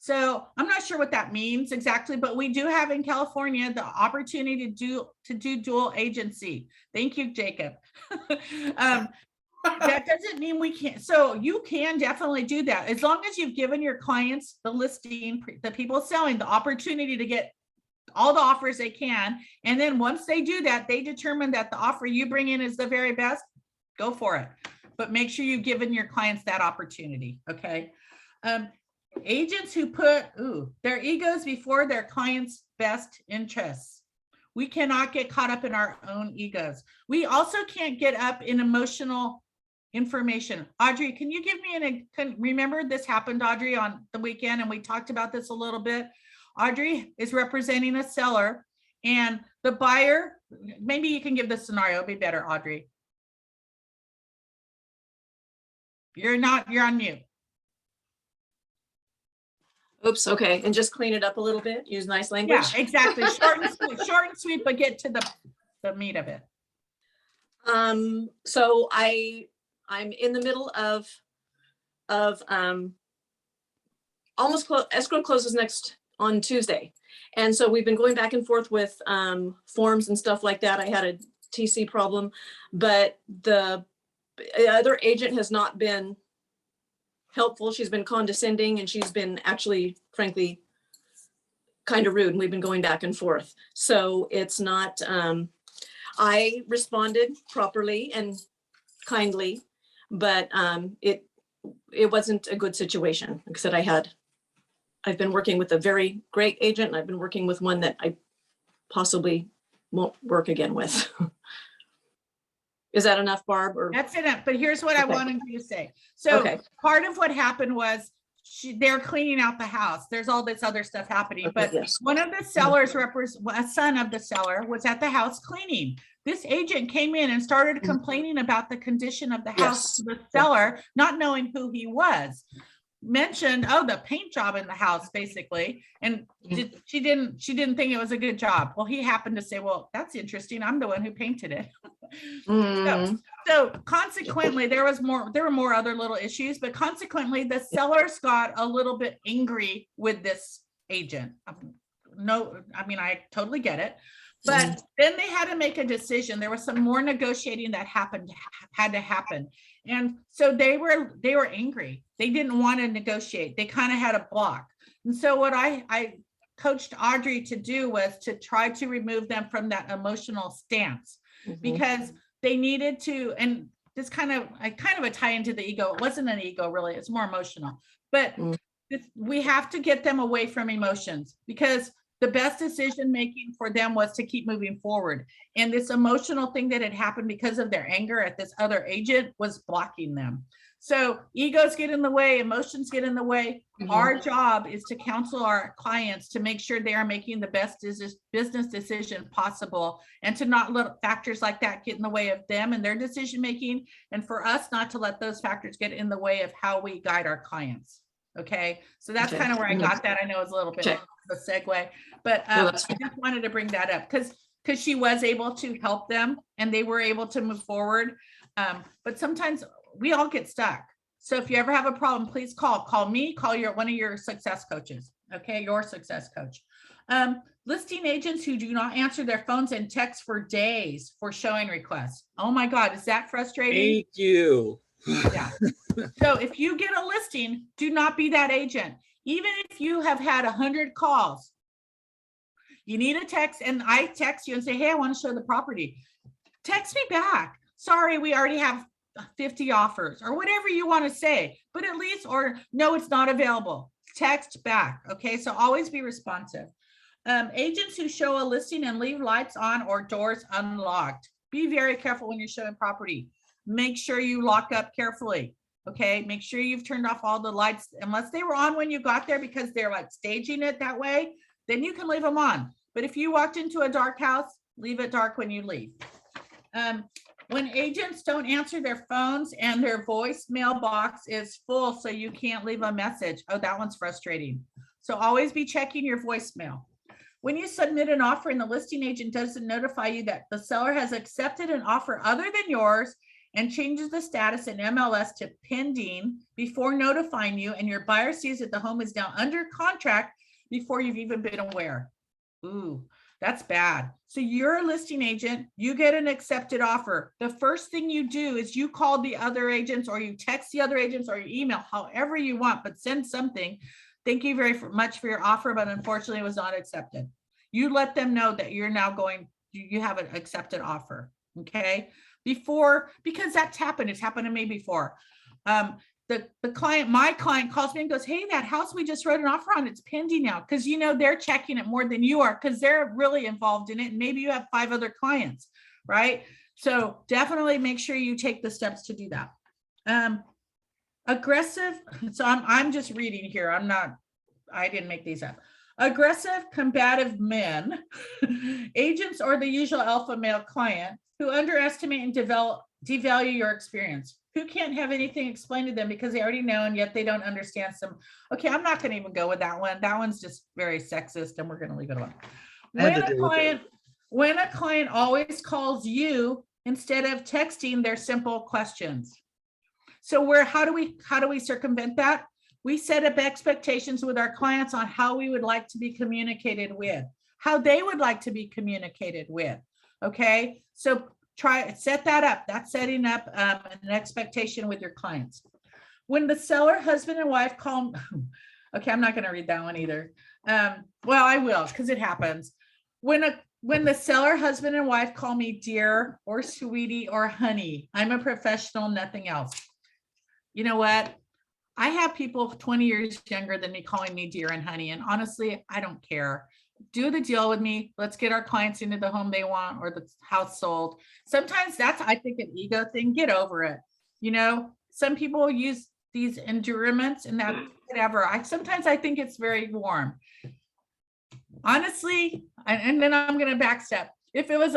So I'm not sure what that means exactly, but we do have in California the opportunity to do dual agency. Thank you, Jacob. That doesn't mean we can't. So you can definitely do that as long as you've given your clients, the listing, the people selling, the opportunity to get all the offers they can. And then once they do that, they determine that the offer you bring in is the very best. Go for it. But make sure you've given your clients that opportunity. Okay. Agents who put their egos before their clients' best interests. We cannot get caught up in our own egos. We also can't get up in emotional information. Audrey, can you give me remember this happened, Audrey, on the weekend, and we talked about this a little bit. Audrey is representing a seller and the buyer, maybe you can give the scenario, it'll be better, Audrey. You're on mute. Oops, okay, and just clean it up a little bit, use nice language. Yeah, exactly. Short and sweet, but get to the meat of it. So I'm in the middle of almost escrow closes on Tuesday. And so we've been going back and forth with forms and stuff like that. I had a TC problem, but the other agent has not been helpful. She's been condescending, and she's been actually, frankly, kind of rude. And we've been going back and forth. So it's not, I responded properly and kindly, but it wasn't a good situation. Like I said, I've been working with a very great agent, and I've been working with one that I possibly won't work again with. Is that enough, Barb? Or that's enough. But here's what I wanted you to say. So part of what happened was they're cleaning out the house. There's all this other stuff happening. But one of the sellers, a son of the seller, was at the house cleaning. This agent came in and started complaining about the condition of the house to the seller, not knowing who he was. Mentioned, the paint job in the house, basically, and she didn't think it was a good job. Well, he happened to say, well, that's interesting, I'm the one who painted it. So consequently, there were more other little issues, but consequently the sellers got a little bit angry with this agent. I totally get it. But then they had to make a decision. There was some more negotiating that had to happen. And so they were angry. They didn't want to negotiate. They kind of had a block. And so what I coached Audrey to do was to try to remove them from that emotional stance, because they needed to, and this kind of a tie into the ego. It wasn't an ego really, it's more emotional, but we have to get them away from emotions, because the best decision making for them was to keep moving forward. And this emotional thing that had happened because of their anger at this other agent was blocking them. So egos get in the way, emotions get in the way. Our job is to counsel our clients to make sure they are making the best business decision possible, and to not let factors like that get in the way of them and their decision making, and for us not to let those factors get in the way of how we guide our clients. Okay, so that's kind of where I got that. I know it's a little bit of a segue, but I just wanted to bring that up because she was able to help them and they were able to move forward. But sometimes we all get stuck. So if you ever have a problem, please call me, call one of your success coaches. Okay, your success coach. Listing agents who do not answer their phones and text for days for showing requests. Oh my God, is that frustrating? Thank you. Yeah. So if you get a listing, do not be that agent. Even if you have had 100 calls, you need a text, and I text you and say, hey, I want to show the property. Text me back. Sorry, we already have 50 offers, or whatever you want to say, but at least, or no, it's not available. Text back. Okay, so always be responsive. Agents who show a listing and leave lights on or doors unlocked. Be very careful when you're showing property. Make sure you lock up carefully. Okay, make sure you've turned off all the lights, unless they were on when you got there because they're like staging it that way, then you can leave them on. But if you walked into a dark house, leave it dark when you leave. When agents don't answer their phones and their voicemail box is full, so you can't leave a message. Oh, that one's frustrating. So always be checking your voicemail. When you submit an offer and the listing agent doesn't notify you that the seller has accepted an offer other than yours and changes the status in MLS to pending before notifying you, and your buyer sees that the home is now under contract before you've even been aware. Ooh, that's bad. So you're a listing agent, you get an accepted offer. The first thing you do is you call the other agents, or you text the other agents, or you email, however you want, but send something. Thank you very much for your offer, but unfortunately it was not accepted. You let them know that you're now you have an accepted offer. Okay. Because that's happened. It's happened to me before. My client calls me and goes, hey, that house we just wrote an offer on, it's pending now. Because they're checking it more than you are, because they're really involved in it. And maybe you have 5 other clients, right? So definitely make sure you take the steps to do that. Aggressive. So I'm just reading here. I didn't make these up. Aggressive, combative men, agents, or the usual alpha male client who underestimate and devalue your experience, who can't have anything explained to them because they already know, and yet they don't understand some. Okay, I'm not going to even go with that one. That one's just very sexist, and we're going to leave it alone. When a client always calls you instead of texting their simple questions. So how do we circumvent that? We set up expectations with our clients on how we would like to be communicated with, how they would like to be communicated with. Okay, so set that up. That's setting up an expectation with your clients. When the seller, husband and wife call, okay, I'm not going to read that one either. Well, I will, because it happens. When the seller, husband and wife call me dear or sweetie or honey, I'm a professional, nothing else. You know what? I have people 20 years younger than me calling me dear and honey, and honestly, I don't care. Do the deal with me. Let's get our clients into the home they want or the house sold. Sometimes that's, I think, an ego thing. Get over it. Some people use these endurements and that whatever. Sometimes I think it's very warm. Honestly, and then I'm going to backstep. If it was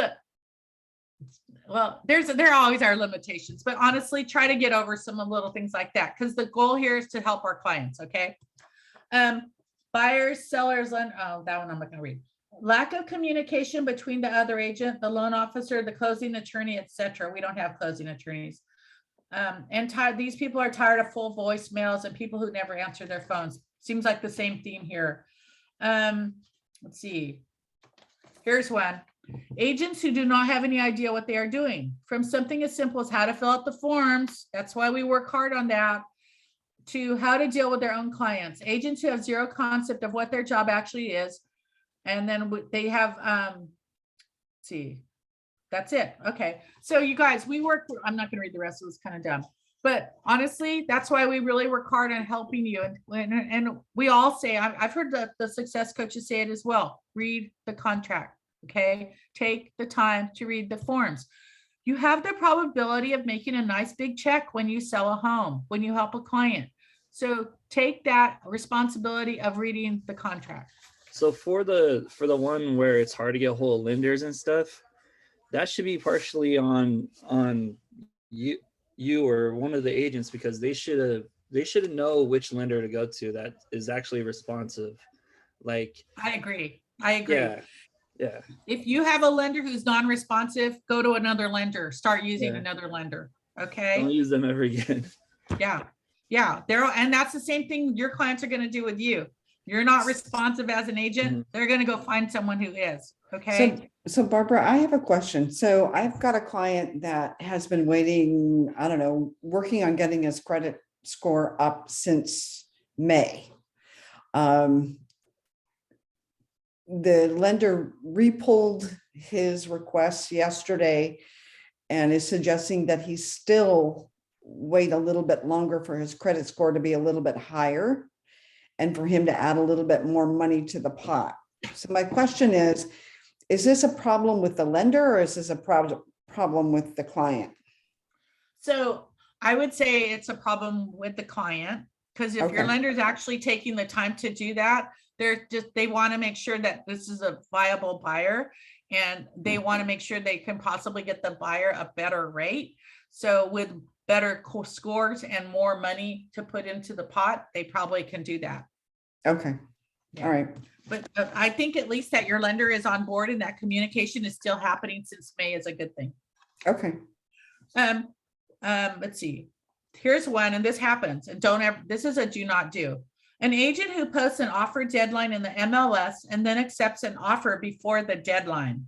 there always are limitations, but honestly, try to get over some little things like that, because the goal here is to help our clients. Okay. Buyers, sellers, that one I'm not going to read. Lack of communication between the other agent, the loan officer, the closing attorney, etc. We don't have closing attorneys. These people are tired of full voicemails and people who never answer their phones. Seems like the same theme here. Let's see. Here's one. Agents who do not have any idea what they are doing, from something as simple as how to fill out the forms. That's why we work hard on that, to how to deal with their own clients. Agents who have zero concept of what their job actually is. And then they have, let's see, that's it. Okay. So you guys, I'm not going to read the rest. It was kind of dumb. But honestly, that's why we really work hard on helping you. And we all say, I've heard the success coaches say it as well. Read the contract, okay? Take the time to read the forms. You have the probability of making a nice big check when you sell a home, when you help a client. So take that responsibility of reading the contract. So for the one where it's hard to get a hold of lenders and stuff, that should be partially on you or one of the agents, because they should know which lender to go to that is actually responsive. Like, I agree. Yeah. If you have a lender who's non-responsive, go to another lender, start using Yeah. another lender. Don't Okay. use them ever again. Yeah. And that's the same thing your clients are going to do with you. You're not responsive as an agent. Mhm. They're going to go find someone who is. Okay. So Barbara, I have a question. So I've got a client that has been waiting, I don't know, working on getting his credit score up since May. The lender repulled his request yesterday and is suggesting that he still wait a little bit longer for his credit score to be a little bit higher and for him to add a little bit more money to the pot. So my question is this a problem with the lender or is this a problem with the client? So I would say it's a problem with the client, because if your Okay. lender is actually taking the time to do that, they want to make sure that this is a viable buyer, and they want to make sure they can possibly get the buyer a better rate. So with better scores and more money to put into the pot, they probably can do that. Okay. Yeah. All right. But I think at least that your lender is on board and that communication is still happening since May is a good thing. Okay. Let's see. Here's one, and this happens, and this is a do not do. An agent who posts an offer deadline in the MLS and then accepts an offer before the deadline.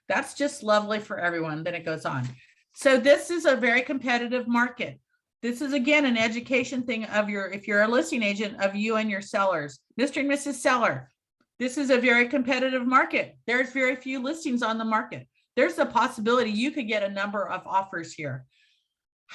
That's just lovely for everyone. Then it goes on. So this is a very competitive market. This is, again, an education thing of if you're a listing agent, of you and your sellers. Mr. and Mrs. Seller, this is a very competitive market. There's very few listings on the market. There's a possibility you could get a number of offers here.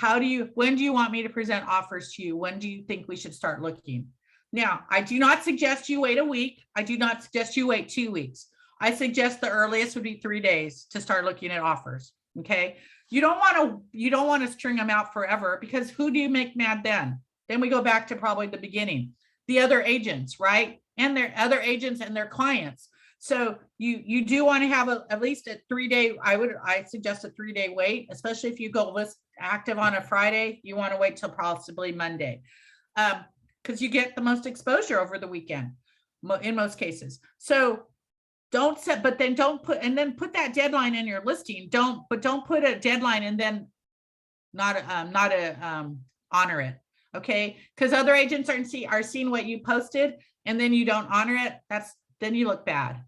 When do you want me to present offers to you? When do you think we should start looking? Now, I do not suggest you wait a week. I do not suggest you wait 2 weeks. I suggest the earliest would be 3 days to start looking at offers. Okay. You don't want to string them out forever, because who do you make mad then? Then we go back to probably the beginning, the other agents, right? And their other agents and their clients. So you do want to have at least a 3-day, I suggest a 3-day wait, especially if you go list active on a Friday, you want to wait till possibly Monday. Because you get the most exposure over the weekend in most cases. So don't set, but then don't put, and then put that deadline in your listing. Don't put a deadline and then not honor it. Okay. Because other agents are seeing what you posted and then you don't honor it. Then you look bad.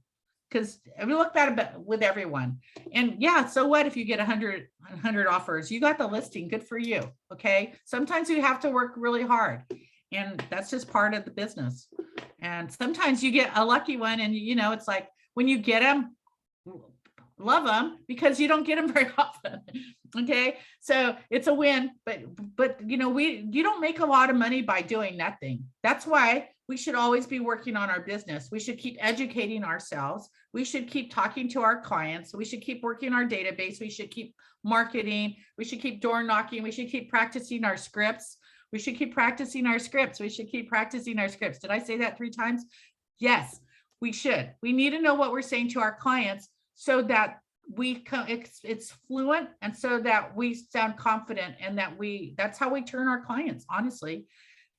Because we look bad with everyone. And yeah, so what if you get 100 offers? You got the listing, good for you. Okay. Sometimes you have to work really hard. And that's just part of the business. And sometimes you get a lucky one and it's like when you get them, love them, because you don't get them very often. Okay. So it's a win, but you don't make a lot of money by doing nothing. That's why we should always be working on our business. We should keep educating ourselves. We should keep talking to our clients. We should keep working our database. We should keep marketing. We should keep door knocking. We should keep practicing our scripts. We should keep practicing our scripts. We should keep practicing our scripts. Did I say that 3 times? Yes, we should. We need to know what we're saying to our clients so that it's fluent and so that we sound confident and that's how we turn our clients. Honestly,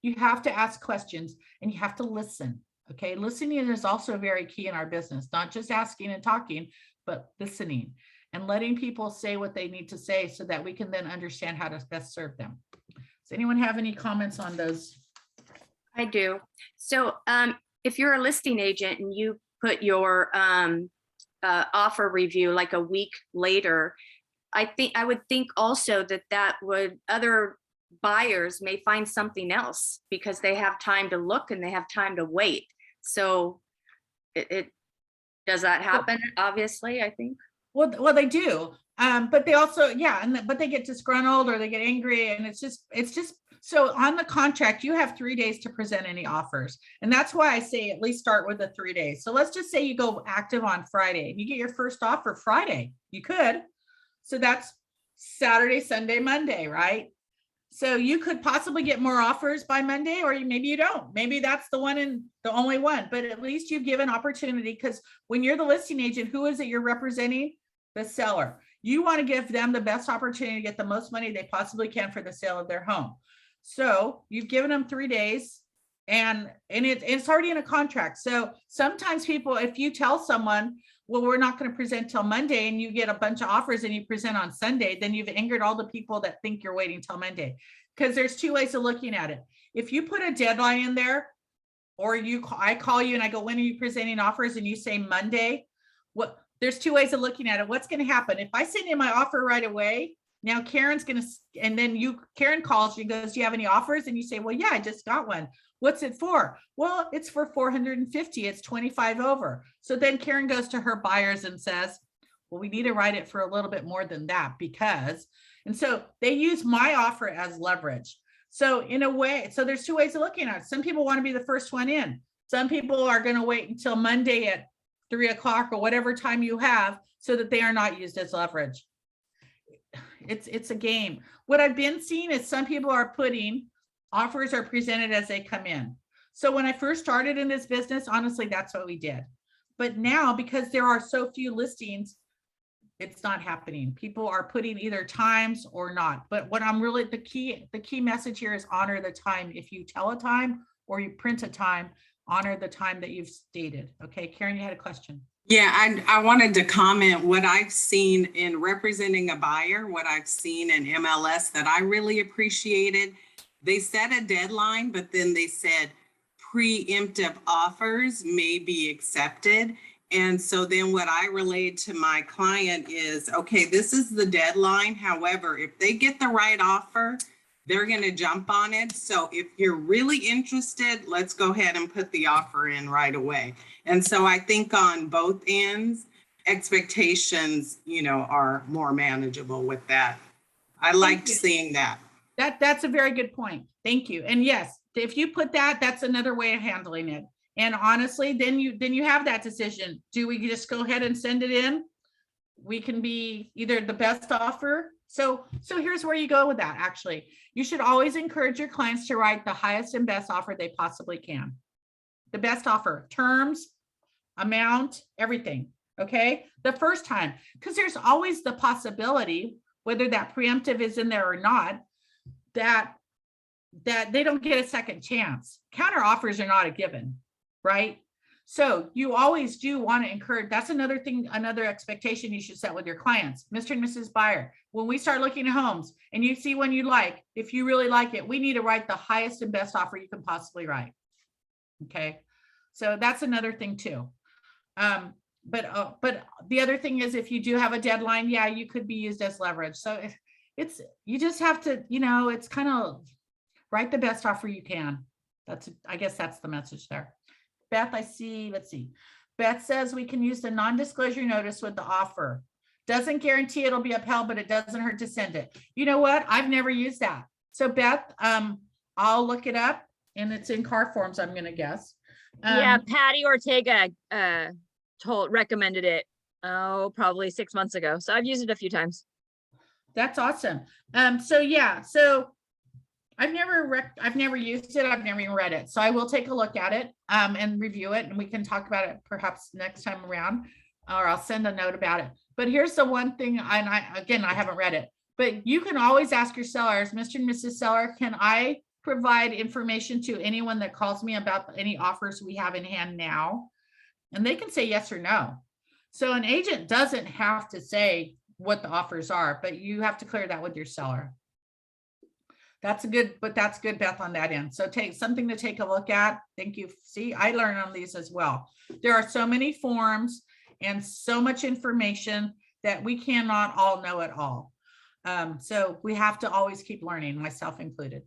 you have to ask questions and you have to listen. Okay. Listening is also very key in our business, not just asking and talking, but listening and letting people say what they need to say so that we can then understand how to best serve them. Does anyone have any comments on those? I do. So if you're a listing agent and you put your offer review like a week later, I would think also that would other buyers may find something else because they have time to look and they have time to wait. So it does that happen? Obviously, I think. Well, they do. But they also, yeah, but they get disgruntled or they get angry, and it's just so on the contract, you have 3 days to present any offers. And that's why I say at least start with the 3 days. So let's just say you go active on Friday and you get your first offer Friday. You could. So that's Saturday, Sunday, Monday, right? So you could possibly get more offers by Monday, or maybe you don't. Maybe that's the one and the only one, but at least you've given opportunity, because when you're the listing agent, who is it you're representing? The seller. You want to give them the best opportunity to get the most money they possibly can for the sale of their home. So you've given them 3 days, and it's already in a contract. So sometimes people, if you tell someone, well, we're not going to present till Monday, and you get a bunch of offers and you present on Sunday, then you've angered all the people that think you're waiting till Monday. Because there's 2 ways of looking at it. If you put a deadline in there, or I call you and I go, when are you presenting offers? And you say Monday, there's 2 ways of looking at it. What's going to happen? If I send in my offer right away, now Karen's going to, and then Karen calls you and goes, do you have any offers? And you say, well, yeah, I just got one. What's it for? Well, it's for 450. It's 25 over. So then Karen goes to her buyers and says, well, we need to write it for a little bit more than that, because, and so they use my offer as leverage. So in a way, so there's 2 ways of looking at it. Some people want to be the first one in. Some people are going to wait until Monday at 3 o'clock or whatever time you have, so that they are not used as leverage. It's a game. What I've been seeing is some people are putting offers are presented as they come in. So when I first started in this business, honestly, that's what we did. But now, because there are so few listings, it's not happening. People are putting either times or not. But what I'm really, the key message here is honor the time. If you tell a time or you print a time, honor the time that you've stated. Okay, Karen, you had a question. Yeah, I wanted to comment what I've seen in representing a buyer, what I've seen in MLS that I really appreciated. They set a deadline, but then they said preemptive offers may be accepted. And so then what I relayed to my client is, okay, this is the deadline. However, if they get the right offer, they're going to jump on it. So if you're really interested, let's go ahead and put the offer in right away. And so I think on both ends, expectations, are more manageable with that. I liked seeing that. That's a very good point. Thank you. And yes, if you put that, that's another way of handling it. And honestly, then you have that decision. Do we just go ahead and send it in? We can be either the best offer. So here's where you go with that. Actually, you should always encourage your clients to write the highest and best offer they possibly can. The best offer, terms, amount, everything. Okay. The first time, because there's always the possibility, whether that preemptive is in there or not, that they don't get a second chance. Counter offers are not a given, right? So you always do want to encourage. That's another thing, another expectation you should set with your clients. Mr. and Mrs. Buyer, when we start looking at homes and you see one you like, if you really like it, we need to write the highest and best offer you can possibly write. Okay. So that's another thing too. But the other thing is, if you do have a deadline, yeah, you could be used as leverage. So you just have to, it's kind of write the best offer you can. I guess that's the message there. Beth, let's see. Beth says we can use the non-disclosure notice with the offer. Doesn't guarantee it'll be upheld, but it doesn't hurt to send it. You know what? I've never used that. So Beth, I'll look it up, and it's in car forms, I'm going to guess. Yeah, Patty Ortega recommended it, probably 6 months ago. So I've used it a few times. That's awesome. So I've never used it. I've never even read it. So I will take a look at it and review it, and we can talk about it perhaps next time around, or I'll send a note about it. But here's the one thing, and I haven't read it, but you can always ask your sellers, Mr. and Mrs. Seller, can I provide information to anyone that calls me about any offers we have in hand now? And they can say yes or no. So an agent doesn't have to say what the offers are, but you have to clear that with your seller. That's good, Beth, on that end. So take something to take a look at. Thank you. See, I learn on these as well. There are so many forms and so much information that we cannot all know it all. So we have to always keep learning, myself included.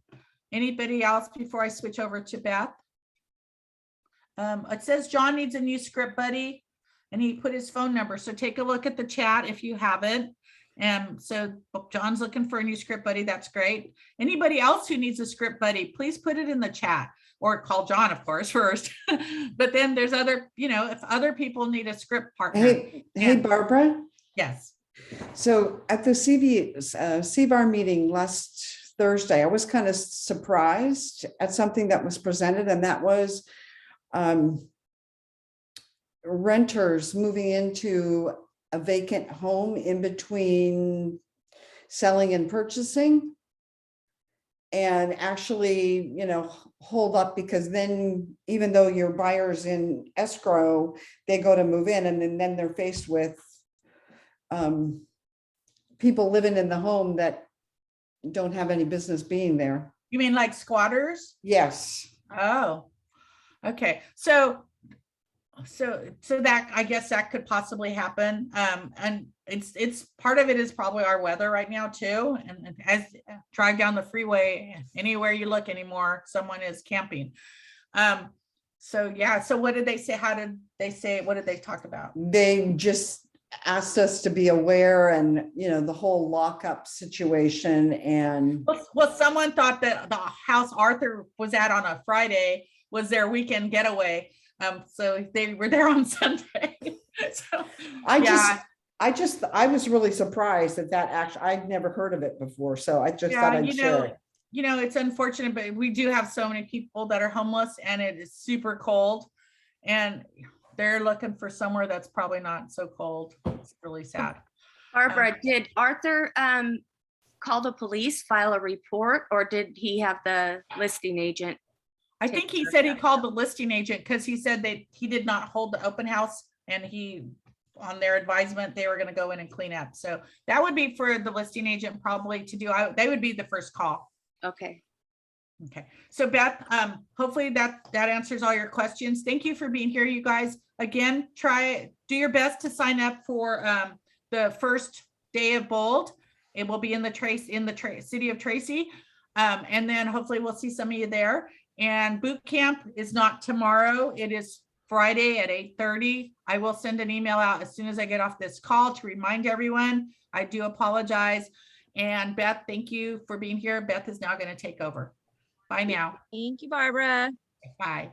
Anybody else before I switch over to Beth? It says John needs a new script buddy. and he put his phone number. So take a look at the chat if you haven't. And so John's looking for a new script buddy. That's great. Anybody else who needs a script buddy, please put it in the chat or call John, of course, first. But then there's other, if other people need a script partner. Hey, Barbara. Yes. So at the CVAR meeting last Thursday, I was kind of surprised at something that was presented, and that was renters moving into a vacant home in between selling and purchasing. And actually, hold up, because then even though your buyer's in escrow, they go to move in, and then they're faced with people living in the home that don't have any business being there. You mean like squatters? Yes. Oh, okay. So that, I guess that could possibly happen. And it's part of it is probably our weather right now too. And as drive down the freeway, anywhere you look anymore, someone is camping. So yeah. So what did they say? How did they say? What did they talk about? They just asked us to be aware, and the whole lockup situation. And well, someone thought that the house Arthur was at on a Friday was their weekend getaway. So they were there on Sunday. So I was really surprised that actually, I'd never heard of it before. So I just thought I'd share it. It's unfortunate, but we do have so many people that are homeless, and it is super cold, and they're looking for somewhere that's probably not so cold. It's really sad. Barbara, did Arthur call the police, file a report, or did he have the listing agent? I think he said he called the listing agent because he said that he did not hold the open house, and on their advisement, they were going to go in and clean up. So that would be for the listing agent probably to do. They would be the first call. Okay. Okay. So Beth, hopefully that answers all your questions. Thank you for being here, you guys. Again, do your best to sign up for the first day of Bold. It will be in the city of Tracy. And then hopefully we'll see some of you there. And boot camp is not tomorrow. It is Friday at 8:30. I will send an email out as soon as I get off this call to remind everyone. I do apologize. And Beth, thank you for being here. Beth is now going to take over. Bye now. Thank you, Barbara. Bye.